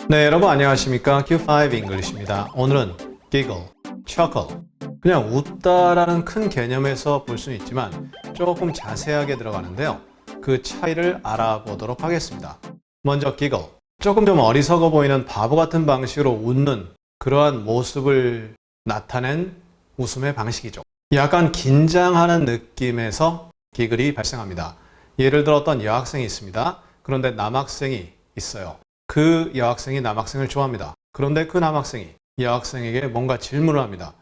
네, 여러분 안녕하십니까? Q5 English입니다. 오늘은 giggle, chuckle, 그냥 웃다라는 큰 개념에서 볼 수는 있지만 조금 자세하게 들어가는데요. 그 차이를 알아보도록 하겠습니다. 먼저 giggle, 조금 좀 어리석어 보이는 바보 같은 방식으로 웃는 그러한 모습을 나타낸 웃음의 방식이죠. 약간 긴장하는 느낌에서 기글이 발생합니다. 예를 들어 어떤 여학생이 있습니다. 그런데 남학생이 있어요. 그 여학생이 남학생을 좋아합니다. 그런데 그 남학생이 여학생에게 뭔가 질문을 합니다.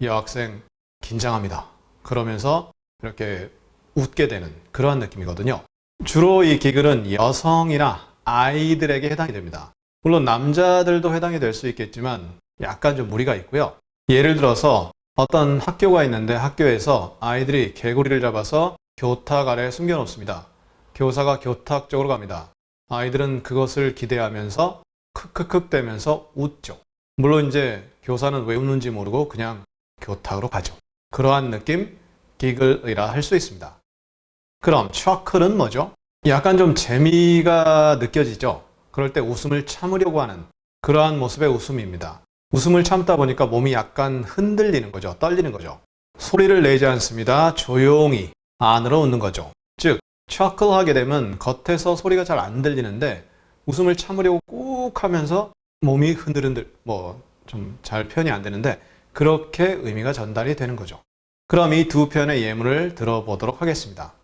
여학생 긴장합니다. 그러면서 이렇게 웃게 되는 그러한 느낌이거든요. 주로 이 기글은 여성이나 아이들에게 해당이 됩니다. 물론 남자들도 해당이 될 수 있겠지만 약간 좀 무리가 있고요. 예를 들어서 어떤 학교가 있는데 학교에서 아이들이 개구리를 잡아서 교탁 아래에 숨겨놓습니다. 교사가 교탁 쪽으로 갑니다. 아이들은 그것을 기대하면서 크크크 대면서 웃죠. 물론 이제 교사는 왜 웃는지 모르고 그냥 교탁으로 가죠. 그러한 느낌, 기글이라 할 수 있습니다. 그럼 chuckle은 뭐죠? 약간 좀 재미가 느껴지죠? 그럴 때 웃음을 참으려고 하는 그러한 모습의 웃음입니다. 웃음을 참다 보니까 몸이 약간 흔들리는 거죠. 떨리는 거죠. 소리를 내지 않습니다. 조용히 안으로 웃는 거죠. 즉 chuckle 하게 되면 겉에서 소리가 잘 안 들리는데 웃음을 참으려고 꾹 하면서 몸이 흔들흔들 좀 잘 표현이 안 되는데 그렇게 의미가 전달이 되는 거죠. 그럼 이 두 편의 예문을 들어보도록 하겠습니다.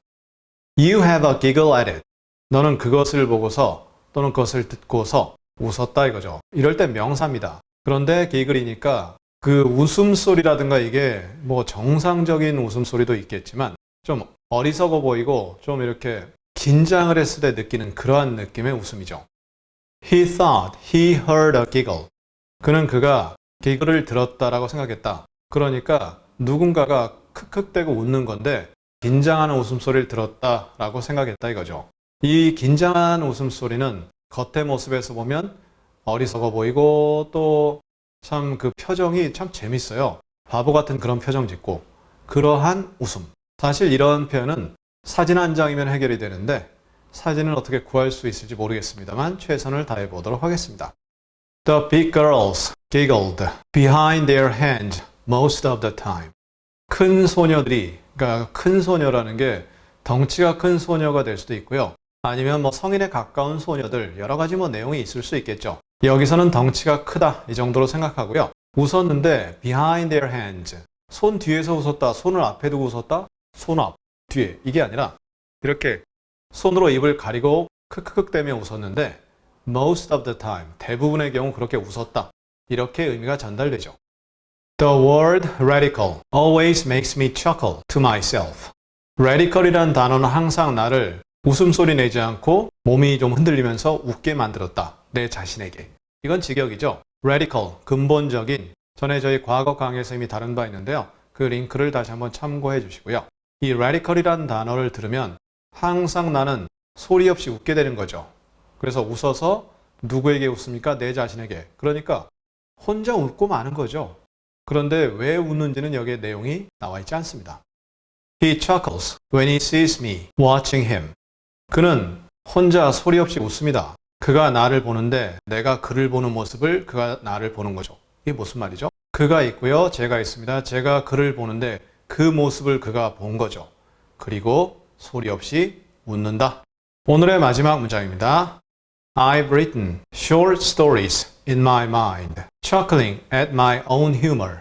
You have a giggle at it. 너는 그것을 보고서 또는 그것을 듣고서 웃었다 이거죠. 이럴 때 명사입니다. 그런데 giggle이니까 그 웃음소리라든가 이게 정상적인 웃음소리도 있겠지만 좀 어리석어 보이고 좀 이렇게 긴장을 했을 때 느끼는 그러한 느낌의 웃음이죠. He thought he heard a giggle. 그는 그가 giggle을 들었다라고 생각했다. 그러니까 누군가가 크크대고 웃는 건데 긴장하는 웃음소리를 들었다라고 생각했다 이거죠. 이 긴장한 웃음소리는 겉의 모습에서 보면 어리석어 보이고 또 참 그 표정이 참 재밌어요. 바보 같은 그런 표정 짓고 그러한 웃음. 사실 이런 표현은 사진 한 장이면 해결이 되는데 사진을 어떻게 구할 수 있을지 모르겠습니다만 최선을 다해 보도록 하겠습니다. The big girls giggled behind their hands most of the time. 큰 소녀들이, 그러니까 큰 소녀라는 게 덩치가 큰 소녀가 될 수도 있고요. 아니면 성인에 가까운 소녀들, 여러 가지 내용이 있을 수 있겠죠. 여기서는 덩치가 크다 이 정도로 생각하고요. 웃었는데 behind their hands. 손 뒤에서 웃었다, 손을 앞에 두고 웃었다, 손 앞, 뒤에 이게 아니라 이렇게 손으로 입을 가리고 크크크 대며 웃었는데 most of the time, 대부분의 경우 그렇게 웃었다. 이렇게 의미가 전달되죠. The word radical always makes me chuckle to myself. radical이라는 단어는 항상 나를 웃음소리 내지 않고 몸이 좀 흔들리면서 웃게 만들었다. 내 자신에게. 이건 직역이죠. radical, 근본적인, 전에 저희 과거 강의에서 이미 다룬 바 있는데요. 그 링크를 다시 한번 참고해 주시고요. 이 radical이라는 단어를 들으면 항상 나는 소리 없이 웃게 되는 거죠. 그래서 웃어서 누구에게 웃습니까? 내 자신에게. 그러니까 혼자 웃고 마는 거죠. 그런데 왜 웃는지는 여기에 내용이 나와 있지 않습니다. He chuckles when he sees me watching him. 그는 혼자 소리 없이 웃습니다. 그가 나를 보는데 내가 그를 보는 모습을 그가 나를 보는 거죠. 이게 무슨 말이죠? 그가 있고요. 제가 있습니다. 제가 그를 보는데 그 모습을 그가 본 거죠. 그리고 소리 없이 웃는다. 오늘의 마지막 문장입니다. I've written short stories in my mind, chuckling at my own humor.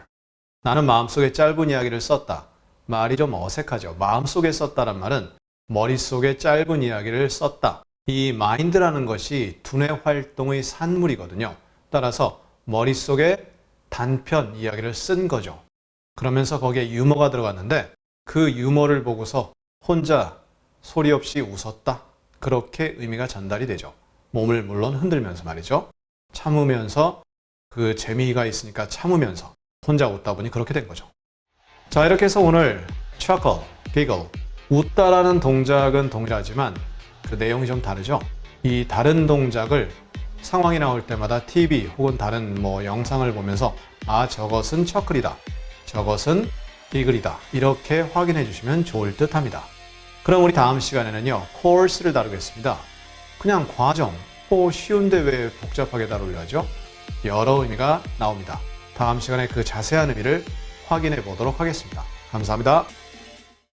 나는 마음속에 짧은 이야기를 썼다. 말이 좀 어색하죠. 마음속에 썼다란 말은 머릿속에 짧은 이야기를 썼다. 이 mind라는 것이 두뇌 활동의 산물이거든요. 따라서 머릿속에 단편 이야기를 쓴 거죠. 그러면서 거기에 유머가 들어갔는데 그 유머를 보고서 혼자 소리 없이 웃었다. 그렇게 의미가 전달이 되죠. 몸을 물론 흔들면서 말이죠. 참으면서 그 재미가 있으니까 참으면서 혼자 웃다 보니 그렇게 된 거죠. 자, 이렇게 해서 오늘 chuckle, giggle, 웃다라는 동작은 동일하지만 그 내용이 좀 다르죠. 이 다른 동작을 상황이 나올 때마다 TV 혹은 다른 영상을 보면서 아, 저것은 chuckle이다. 저것은 giggle이다. 이렇게 확인해 주시면 좋을 듯 합니다. 그럼 우리 다음 시간에는요, course를 다루겠습니다. 그냥 과정, 쉬운데 왜 복잡하게 다루려 하죠? 여러 의미가 나옵니다. 다음 시간에 그 자세한 의미를 확인해 보도록 하겠습니다. 감사합니다.